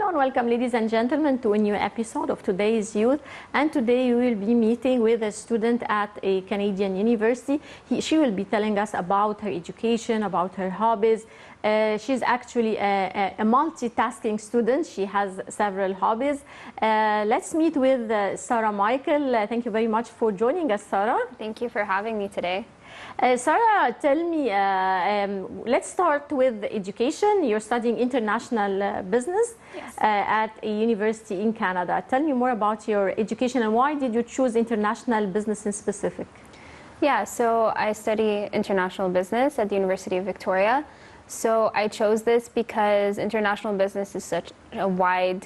Hello and welcome, ladies and gentlemen, to a new episode of Today's Youth. And today we will be meeting with a student at a Canadian university. She will be telling us about her education, about her hobbies. She's actually a multitasking student. She has several hobbies. Let's meet with Sarah Michael. Thank you very much for joining us, Sarah. Thank you for having me today. Sarah, tell me, let's start with education. You're studying international business at a university in Canada. Tell me more about your education and why did you choose international business in specific? Yeah, so I study international business at the University of Victoria. So I chose this because international business is such a wide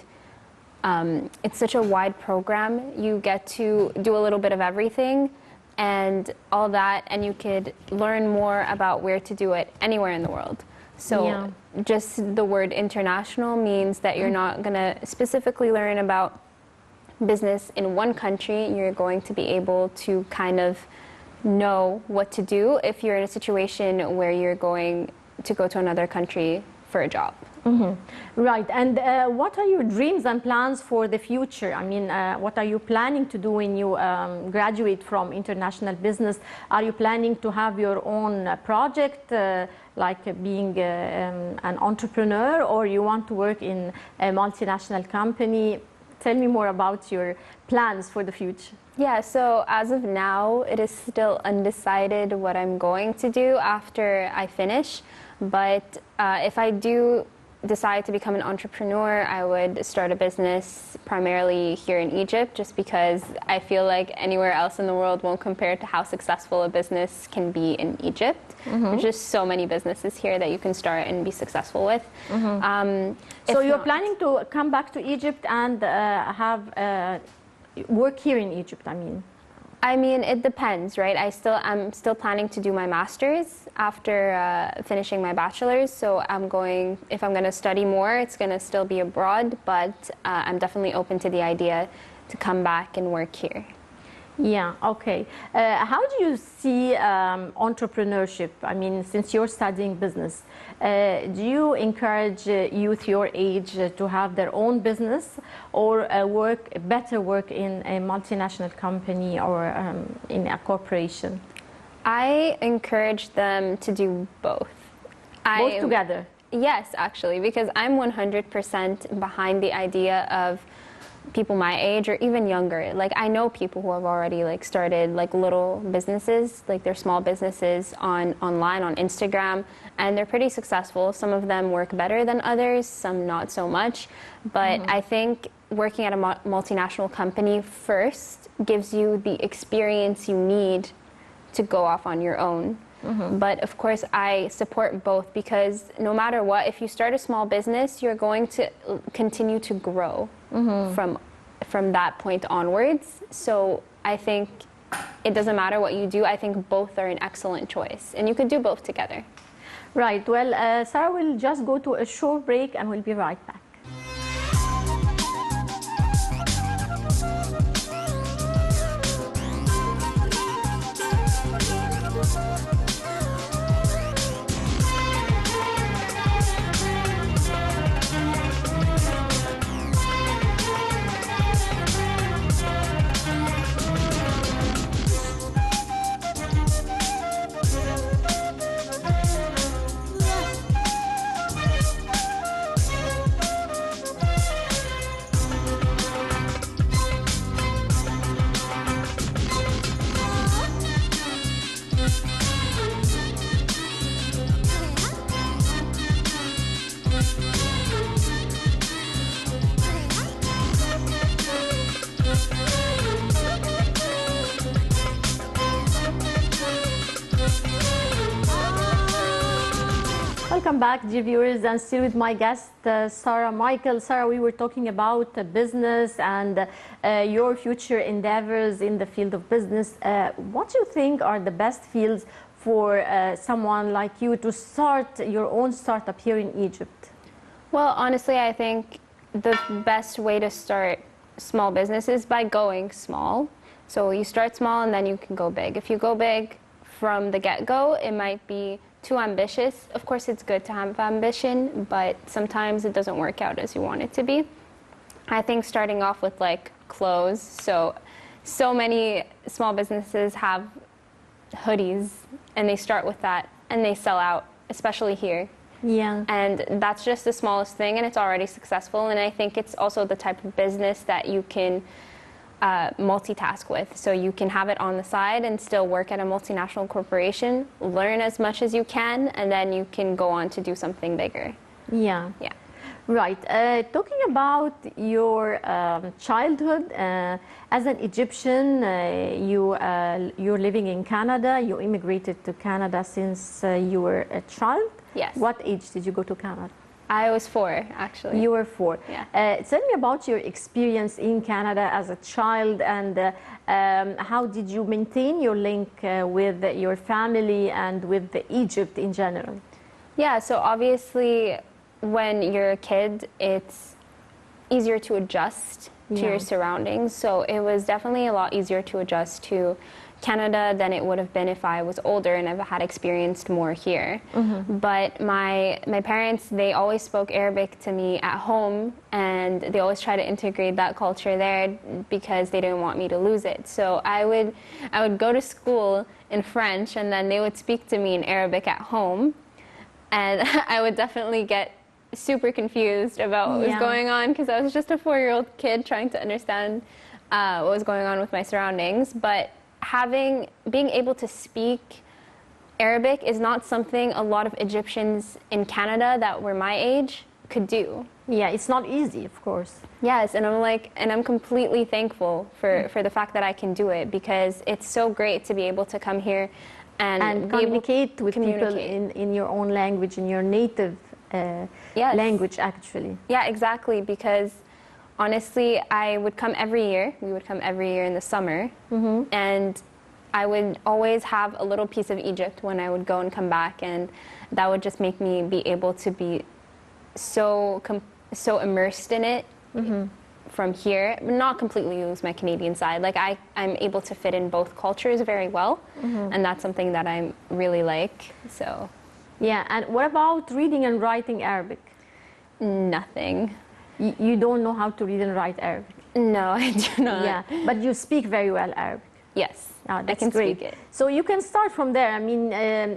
program. You get to do a little bit of everything and all that, and you could learn more about where to do it anywhere in the world. So just the word international means that you're not going to specifically learn about business in one country. You're going to be able to kind of know what to do if you're in a situation where you're going to go to another country for a job. Right, and what are your dreams and plans for the future? I mean, what are you planning to do when you graduate from international business? Are you planning to have your own project, like being an entrepreneur, or you want to work in a multinational company? Tell me more about your plans for the future. Yeah, so as of now, it is still undecided what I'm going to do after I finish. But if I do decide to become an entrepreneur, I would start a business primarily here in Egypt, just because I feel like anywhere else in the world won't compare to how successful a business can be in Egypt. There's just so many businesses here that you can start and be successful with. So you're planning to come back to Egypt and have work here in Egypt, I mean, it depends, right? I'm still planning to do my master's after finishing my bachelor's. So if I'm going to study more, it's going to still be abroad, but I'm definitely open to the idea to come back and work here. Yeah, okay. How do you see entrepreneurship? I mean, since you're studying business, do you encourage youth your age to have their own business or better work in a multinational company or in a corporation? I encourage them to do both. Both together? Yes, actually, because I'm 100% behind the idea of people my age or even younger. Like, I know people who have already started little businesses, they're small businesses online on Instagram, and they're pretty successful. Some of them work better than others, some not so much. But I think working at a multinational company first gives you the experience you need to go off on your own. But of course, I support both, because no matter what, if you start a small business, you're going to continue to grow from that point onwards. So I think it doesn't matter what you do. I think both are an excellent choice, and you could do both together. Right. Well, Sarah will just go to a short break, and we'll be right back. Welcome back, dear viewers, and still with my guest, Sarah Michael. Sarah, we were talking about business and your future endeavors in the field of business. What do you think are the best fields for someone like you to start your own startup here in Egypt? Well, honestly, I think the best way to start small business is by going small. So you start small and then you can go big. If you go big from the get-go, it might be too ambitious. Of course, it's good to have ambition, but sometimes it doesn't work out as you want it to be. I think starting off with like clothes, so many small businesses have hoodies and they start with that and they sell out, especially here. Yeah. And that's just the smallest thing and it's already successful. And I think it's also the type of business that you can multitask with. So you can have it on the side and still work at a multinational corporation, learn as much as you can, and then you can go on to do something bigger. Yeah. Yeah. Right. Talking about your childhood, as an Egyptian, you're living in Canada. You immigrated to Canada since you were a child. Yes. What age did you go to Canada? I was 4, actually. You were 4. Yeah. Tell me about your experience in Canada as a child, and how did you maintain your link with your family and with Egypt in general? Yeah, so obviously when you're a kid, it's easier to adjust to Yeah. your surroundings. So it was definitely a lot easier to adjust to Canada than it would have been if I was older and I've had experienced more here. But my parents, they always spoke Arabic to me at home, and they always try to integrate that culture there because they didn't want me to lose it. So I would go to school in French, and then they would speak to me in Arabic at home, and I would definitely get super confused about what was Yeah. going on because I was just a 4-year-old kid trying to understand what was going on with my surroundings. But being able to speak Arabic is not something a lot of Egyptians in Canada that were my age could do. Yeah, it's not easy, of course. Yes, and I'm completely thankful for the fact that I can do it because it's so great to be able to come here and be able communicate with people communicate. in your own language, in your native Yes. language, actually. Yeah, exactly, because honestly, I would come every year. We would come every year in the summer, and I would always have a little piece of Egypt when I would go and come back, and that would just make me be able to be so immersed in it from here, but not completely lose my Canadian side. Like I'm able to fit in both cultures very well, and that's something that I really like. So, Yeah, and what about reading and writing Arabic? nothing. You don't know how to read and write Arabic. No, I do not. Yeah, but you speak very well Arabic. Yes, Ah, I that's can great. speak it. So you can start from there. I mean,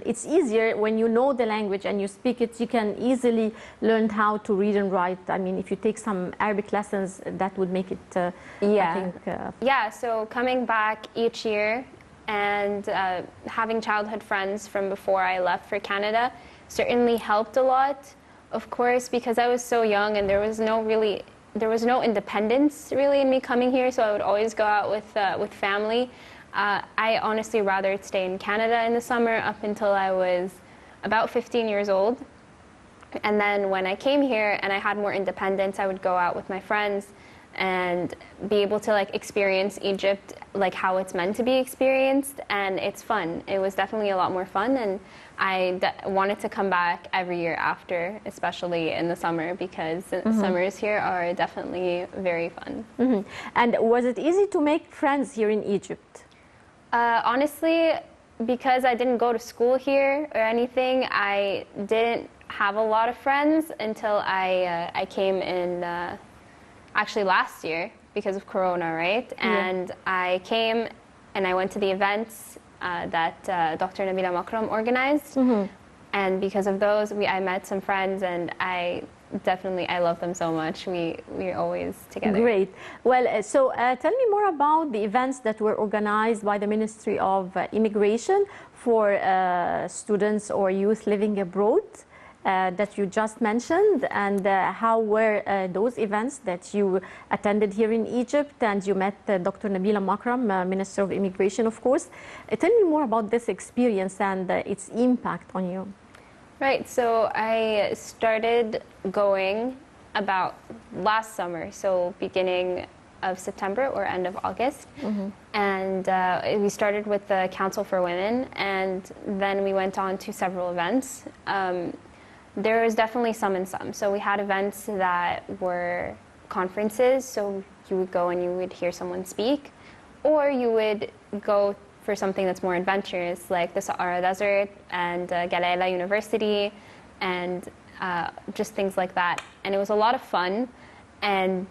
it's easier when you know the language and you speak it. You can easily learn how to read and write. I mean, if you take some Arabic lessons, that would make it. Yeah. I think. Yeah, so coming back each year and having childhood friends from before I left for Canada certainly helped a lot, of course, because I was so young and there was no independence really in me coming here, so I would always go out with family. I honestly rather stay in Canada in the summer up until I was about 15 years old. And then when I came here and I had more independence, I would go out with my friends and be able to like experience Egypt like how it's meant to be experienced, and it's fun. It was definitely a lot more fun, and I wanted to come back every year after, especially in the summer, because summers here are definitely very fun. And was it easy to make friends here in Egypt? Honestly, because I didn't go to school here or anything, I didn't have a lot of friends until I came in actually last year because of Corona, right? And I came and I went to the events that Dr. Nabila Makram organized. And because of those, I met some friends, and I love them so much. We're always together. Great. Well, so tell me more about the events that were organized by the Ministry of Immigration for students or youth living abroad that you just mentioned, and how were those events that you attended here in Egypt, and you met Dr. Nabila Makram, Minister of Immigration, of course. Tell me more about this experience and its impact on you. Right, so I started going about last summer, so beginning of September or end of August. And we started with the Council for Women, and then we went on to several events. There was definitely some and some. So we had events that were conferences, so you would go and you would hear someone speak, or you would go for something that's more adventurous, like the Sahara Desert and Galaila University, and just things like that. And it was a lot of fun and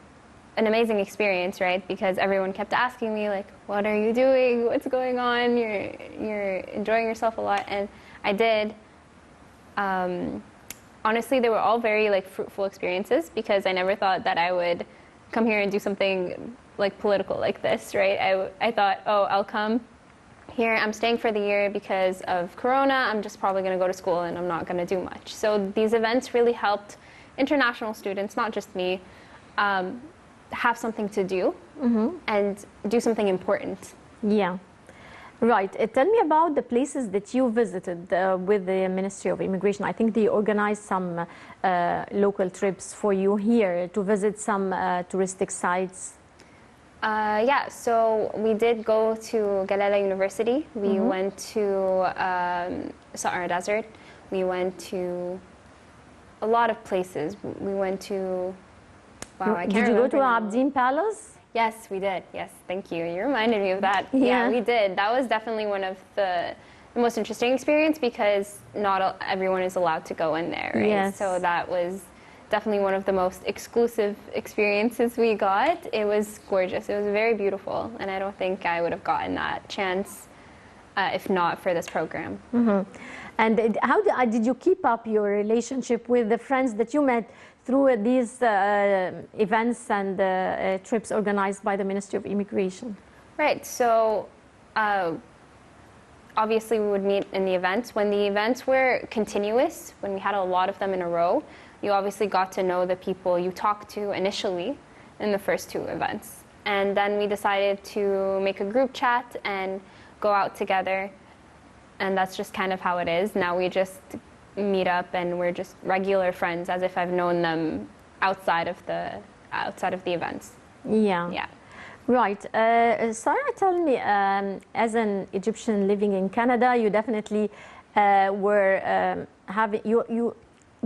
an amazing experience, right? Because everyone kept asking me, like, what are you doing? What's going on? You're enjoying yourself a lot. And I did. Honestly, they were all very like fruitful experiences, because I never thought that I would come here and do something like political like this, right? I thought, oh, I'll come here, I'm staying for the year because of Corona, I'm just probably going to go to school and I'm not going to do much. So these events really helped international students, not just me, have something to do and do something important. Yeah. Right. Tell me about the places that you visited with the Ministry of Immigration. I think they organized some local trips for you here to visit some touristic sites. Yeah, so we did go to Galaila University. We went to Sahara Desert. We went to a lot of places. We went to, wow, I can't remember. Did you go to now. Abdin Palace? Yes, we did. Yes, thank you. You reminded me of that. Yeah. Yeah, we did. That was definitely one of the most interesting experience, because not everyone is allowed to go in there, right? Yes. So that was definitely one of the most exclusive experiences we got. It was gorgeous. It was very beautiful, and I don't think I would have gotten that chance if not for this program. And how did you keep up your relationship with the friends that you met through these events and trips organized by the Ministry of Immigration? Right. So obviously we would meet in the events. When the events were continuous, when we had a lot of them in a row, you obviously got to know the people you talked to initially in the first two events. And then we decided to make a group chat and go out together. And that's just kind of how it is. Now we just meet up and we're just regular friends, as if I've known them outside of the events. Yeah. Yeah. Right. Sarah, tell me, as an Egyptian living in Canada, you definitely were having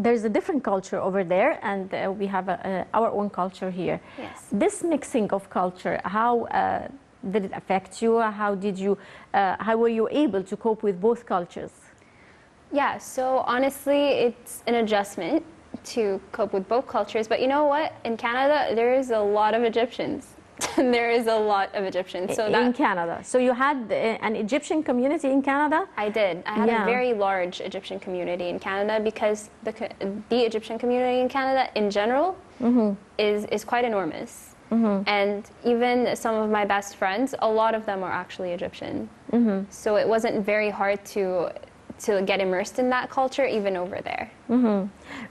there's a different culture over there, and we have our own culture here. Yes. This mixing of culture, how did it affect you? How were you able to cope with both cultures? Yeah, so honestly, it's an adjustment to cope with both cultures. But you know what? In Canada, there is a lot of Egyptians. There is a lot of Egyptians. So In Canada. So you had an Egyptian community in Canada? I did. I had Yeah. a very large Egyptian community in Canada, because the Egyptian community in Canada in general is quite enormous. And even some of my best friends, a lot of them are actually Egyptian. So it wasn't very hard to get immersed in that culture, even over there.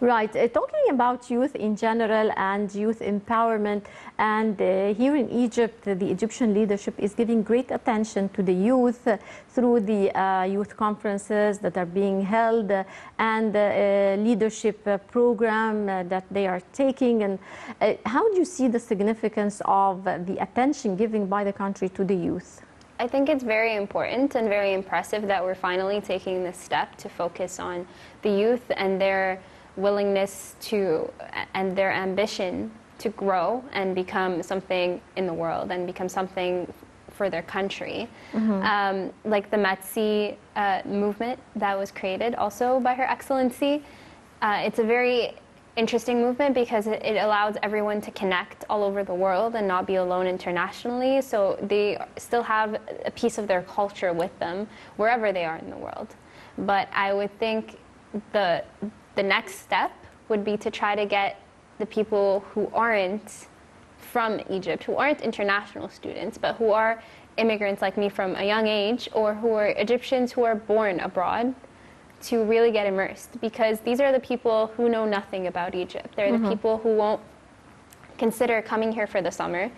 Right. Talking about youth in general and youth empowerment, and here in Egypt, the Egyptian leadership is giving great attention to the youth through the youth conferences that are being held and leadership program that they are taking. And how do you see the significance of the attention given by the country to the youth? I think it's very important and very impressive that we're finally taking this step to focus on the youth and their willingness to, and their ambition to grow and become something in the world and become something for their country. Like the METSI movement that was created also by Her Excellency. It's a very interesting movement, because it allows everyone to connect all over the world and not be alone internationally. So they still have a piece of their culture with them wherever they are in the world. But I would think the next step would be to try to get the people who aren't from Egypt, who aren't international students, but who are immigrants like me from a young age, or who are Egyptians who are born abroad, to really get immersed, because these are the people who know nothing about Egypt. They're the people who won't consider coming here for the summer.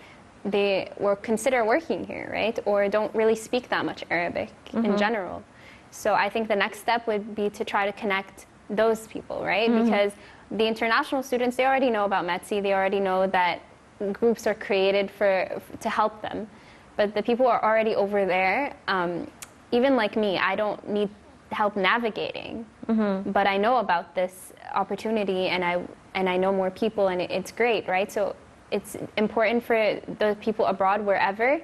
They will consider working here, right? Or don't really speak that much Arabic in general. So I think the next step would be to try to connect those people, right? Because the international students, they already know about METSI. They already know that groups are created to help them. But the people who are already over there, even like me, I don't need help navigating, but I know about this opportunity, and I know more people, and it's great, right? So it's important for the people abroad, wherever,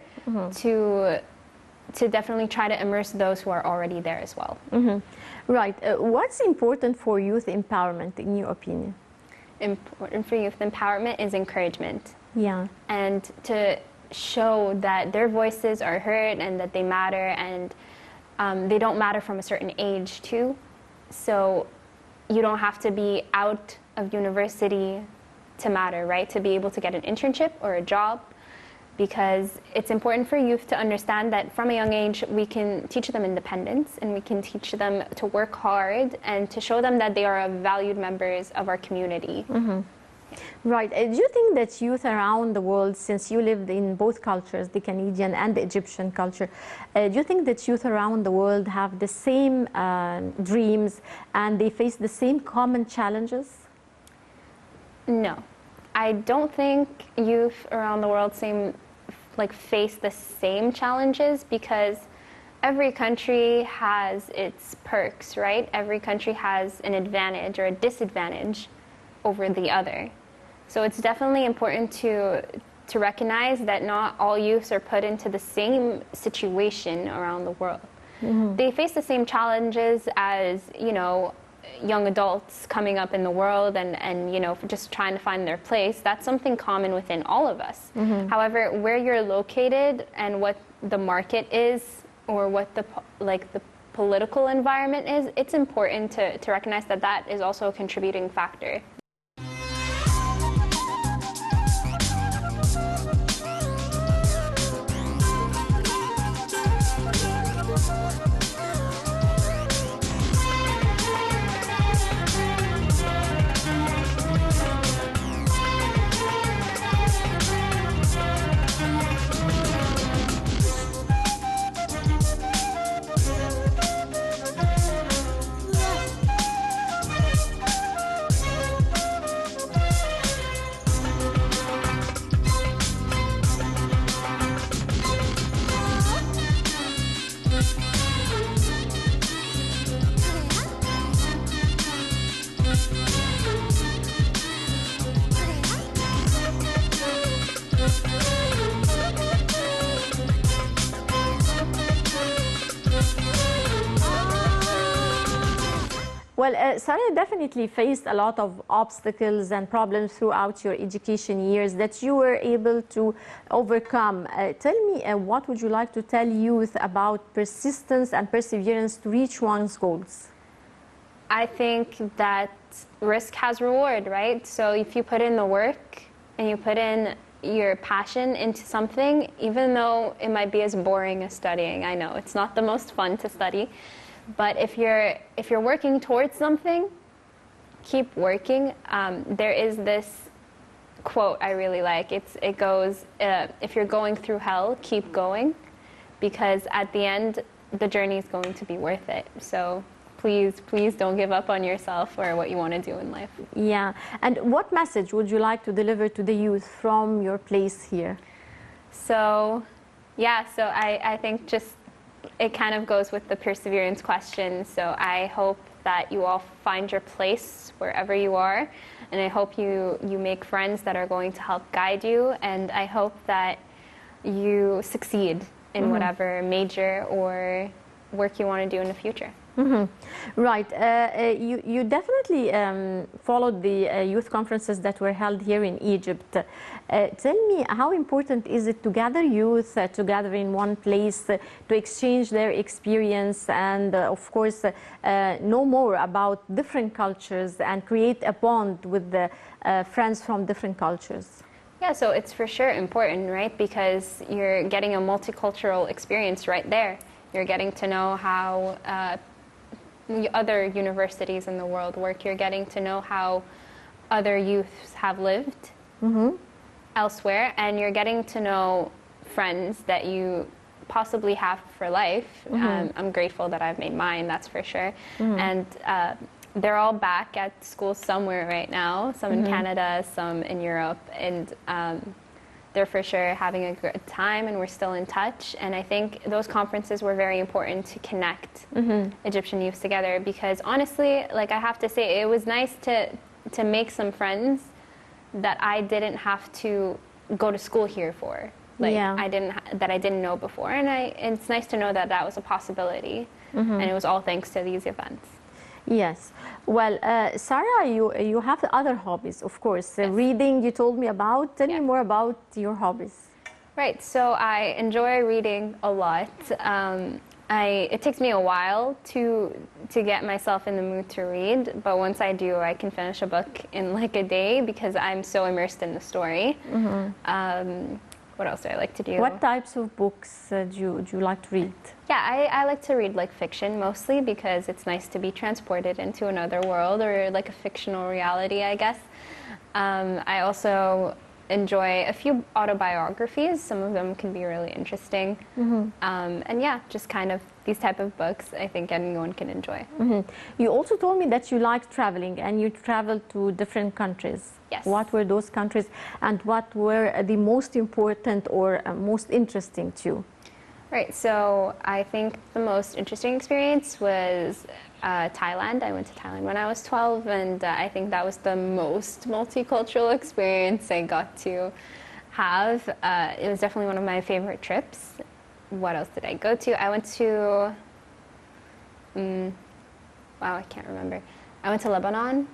to to definitely try to immerse those who are already there as well. Right. What's important for youth empowerment, in your opinion? Important for youth empowerment is encouragement. Yeah. And to show that their voices are heard and that they matter, and they don't matter from a certain age too. So you don't have to be out of university to matter, right? To be able to get an internship or a job, because it's important for youth to understand that from a young age we can teach them independence, and we can teach them to work hard and to show them that they are valued members of our community. Right. Do you think that youth around the world, since you lived in both cultures, the Canadian and the Egyptian culture, do you think that youth around the world have the same dreams and they face the same common challenges? No, I don't think youth around the world face the same challenges, because every country has its perks, right? Every country has an advantage or a disadvantage over the other. So it's definitely important to recognize that not all youths are put into the same situation around the world. They face the same challenges as, young adults coming up in the world and just trying to find their place. That's something common within all of us. However, where you're located and what the market is, or what the political environment is, it's important to recognize that that is also a contributing factor. Well, Sarah definitely faced a lot of obstacles and problems throughout your education years that you were able to overcome. Tell me, what would you like to tell youth about persistence and perseverance to reach one's goals? I think that risk has reward, right? So if you put in the work and you put in your passion into something, even though it might be as boring as studying, I know it's not the most fun to study, but if you're working towards something, keep working. There is this quote I really like. It goes, if you're going through hell, keep going, because at the end, the journey is going to be worth it. So please don't give up on yourself or what you want to do in life. Yeah. And what message would you like to deliver to the youth from your place here? So, I think just it kind of goes with the perseverance question. So I hope that you all find your place wherever you are, and I hope you make friends that are going to help guide you, and I hope that you succeed in whatever major or work you want to do in the future. Right. You definitely followed the youth conferences that were held here in Egypt. Tell me, how important is it to gather youth together in one place to exchange their experience and, of course, know more about different cultures and create a bond with the friends from different cultures? Yeah, so it's for sure important, right? Because you're getting a multicultural experience right there. You're getting to know how other universities in the world work. You're getting to know how other youths have lived elsewhere, and you're getting to know friends that you possibly have for life. I'm grateful that I've made mine, that's for sure. And they're all back at school somewhere right now, some in Canada, some in Europe, and they're for sure having a good time, and we're still in touch. And I think those conferences were very important to connect Egyptian youths together, because honestly, like, I have to say, it was nice to make some friends that I didn't have to go to school here for. like Yeah. that I didn't know before, and it's nice to know that that was a possibility, and it was all thanks to these events. Yes. Well, Sarah, you have other hobbies, of course. Yes. Reading, you told me about. Tell me Yeah. more about your hobbies. Right, so I enjoy reading a lot. It takes me a while to get myself in the mood to read, but once I do, I can finish a book in like a day because I'm so immersed in the story. What else do I like to do? What types of books do you like to read? Yeah, I like to read like fiction mostly because it's nice to be transported into another world or like a fictional reality, I guess. I also enjoy a few autobiographies. Some of them can be really interesting. And yeah, just kind of these type of books I think anyone can enjoy. You also told me that you like traveling and you traveled to different countries. Yes. What were those countries and what were the most important or most interesting to you? Right, so I think the most interesting experience was Thailand. I went to Thailand when I was 12, and I think that was the most multicultural experience I got to have. It was definitely one of my favorite trips. What else did I go to? I went to, wow, I can't remember. I went to Lebanon.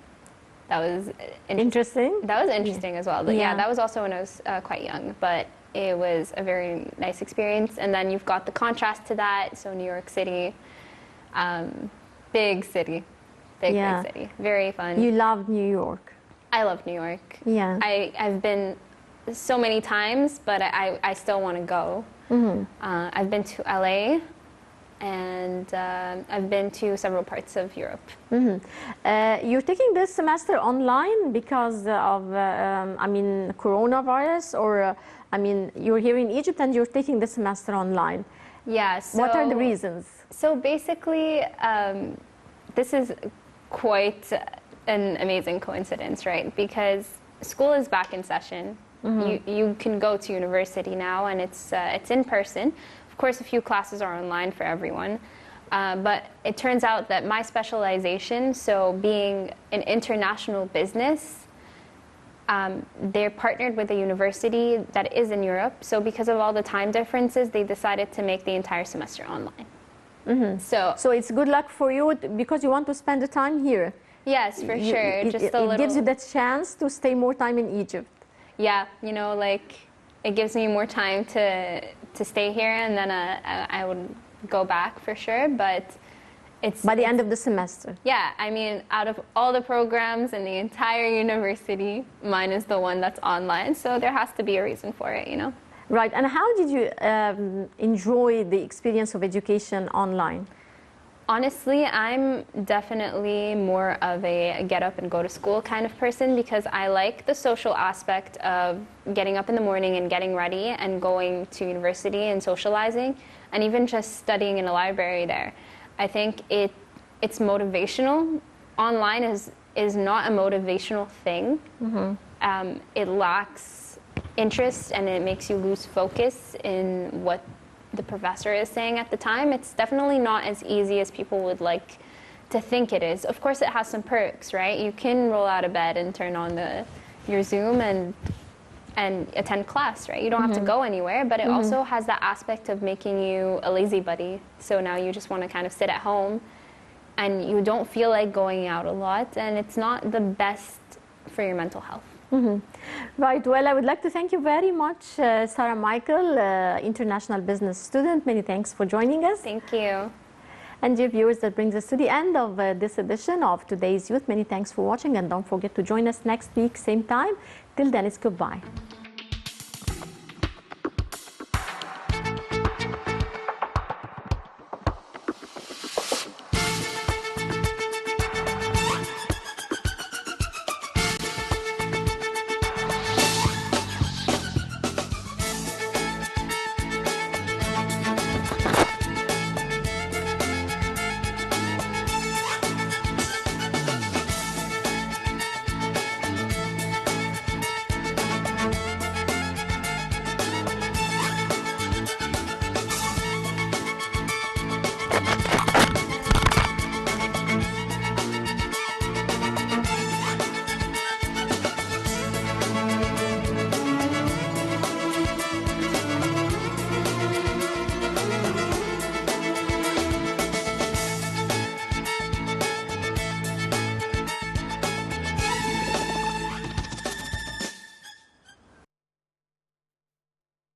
That was Interesting. That was interesting as well. But Yeah. yeah, that was also when I was quite young, but it was a very nice experience. And then you've got the contrast to that. So New York City, big city, big city, very fun. You loved New York. I love New York. Yeah. I've been so many times, but I still want to go. I've been to LA, and I've been to several parts of Europe. You're taking this semester online because of, coronavirus, or, you're here in Egypt and you're taking this semester online. Yeah. So, What are the reasons? So basically, this is quite an amazing coincidence, right? Because school is back in session. You can go to university now, and it's in person. Of course, a few classes are online for everyone. But it turns out that my specialization, so being an international business, they're partnered with a university that is in Europe. So because of all the time differences, they decided to make the entire semester online. So it's good luck for you because you want to spend the time here. Yes, for sure. It gives you that chance to stay more time in Egypt. Yeah, like it gives me more time to stay here, and then I would go back for sure. But it's by the end of the semester. Yeah, out of all the programs in the entire university, mine is the one that's online. So there has to be a reason for it, Right. And how did you enjoy the experience of education online? Honestly, I'm definitely more of a get up and go to school kind of person because I like the social aspect of getting up in the morning and getting ready and going to university and socializing, and even just studying in a library there. I think it's motivational. Online is not a motivational thing. It lacks interest and it makes you lose focus in what the professor is saying at the time. It's definitely not as easy as people would like to think it is. Of course, it has some perks, right? You can roll out of bed and turn on your Zoom and attend class, right? You don't have to go anywhere, but it also has that aspect of making you a lazy buddy. So now you just want to kind of sit at home and you don't feel like going out a lot, and it's not the best for your mental health. Right. Well, I would like to thank you very much, Sarah Michael, international business student. Many thanks for joining us. Thank you. And dear viewers, that brings us to the end of this edition of Today's Youth. Many thanks for watching, and don't forget to join us next week, same time. Till then, it's goodbye.